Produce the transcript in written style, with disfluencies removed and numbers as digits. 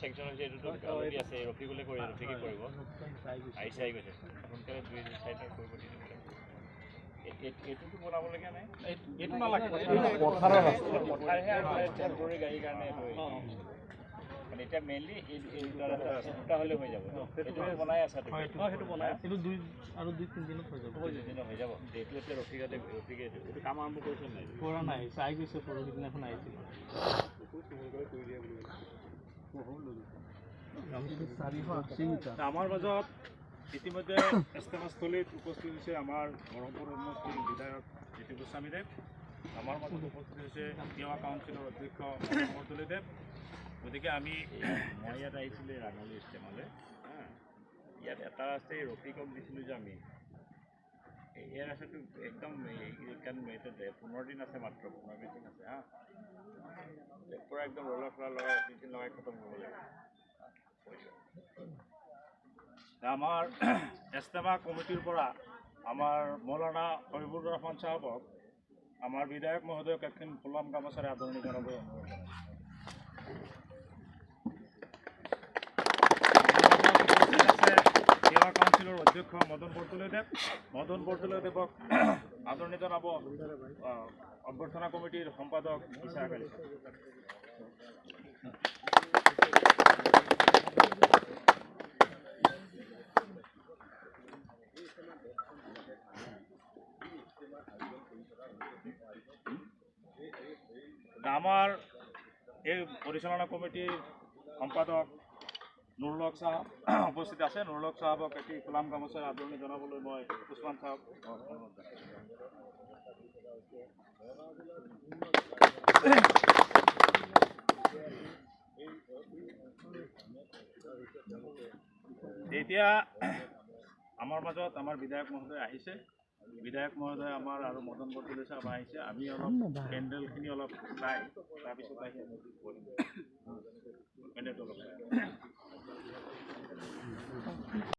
sanction হৈছে এইটোতো already আছে ৰফিকুলে কৰি ৰফিকে কৰিব আহিছে আহি গৈছে সোনকালে 2-4 কৰিব দিব এইটোতো বনাবলগীয়া নাই এইটো নালাগে পথাৰহে টেম্পৰৰী গাড়ীৰ কাৰণে মানে এতিয়া মেইনলি এটা হ'লে হৈ যাব এইটোৱে বনাই আছা সেইটো বনাই এইটো 2-3 দিনত হৈ যাব 2 দিনত হৈ যাব এইটো এতিয়া ৰফিকে এইটো কাম আৰম্ভ কৰিছে নাই কৰা নাই চাই গৈছে পৰহি দিনাখন আহিছিল আমাৰ মাজত ইতিমধ্যে ইস্তেমাস্থলীত উপস্থিত হৈছে আমাৰ বৰহমপুৰ সমষ্টিৰ বিধায়ক জিতু গোস্বামীদেৱ আমাৰ মাজত উপস্থিত হৈছে তিৱা কাউন্সিলৰ অধ্যক্ষ মৰ্তুলীদেৱ গতিকে আমি মই ইয়াত আহিছিলোঁ ৰাঙালী ইস্তেমালৈ ইয়াত এটা আছে ৰফিকক দিছিলোঁ যে আমি ইয়াৰ আছেতো একদম কাৰণ 15 দিন আছে মাত্ৰ 15 দিন আছে পূৰা একদম ৰলা ফলা লগাই 3 দিন লগাই খতম কৰিব লাগিব আমাৰ ইস্তেমা কমিটিৰ পৰা আমাৰ মৌলানা হবিবুৰ ৰহমান চাহাবক আমাৰ বিধায়ক মহোদয়ক এখন ফুলাম গামোচাৰে আদৰণি জনাবলৈ অনুৰোধ সেৱা কাউন্সিলৰ অধ্যক্ষ মদন বৰদলৈদেৱক আদৰণি জনাব অভ্যৰ্থনা কমিটিৰ সম্পাদক ইছা আকাৰী আমাৰ এই পৰিচালনা কমিটিৰ সম্পাদক নুৰুল হক সাহেব উপস্থিত আছে নুৰুল হক সাহেবক এটি ফুলাম গামোচাৰ আদৰণি জনাবলৈ মই উছমান সাহেব এতিয়া আমাৰ মাজত আমাৰ বিধায়ক মহোদয় আহিছে বিধায়ক মহোদয় আমাৰ আৰু মদন বৰদলৈ সাহেব আহিছে আমি অলপ পেণ্ডেলখিনি অলপ চাই তাৰপিছত আহি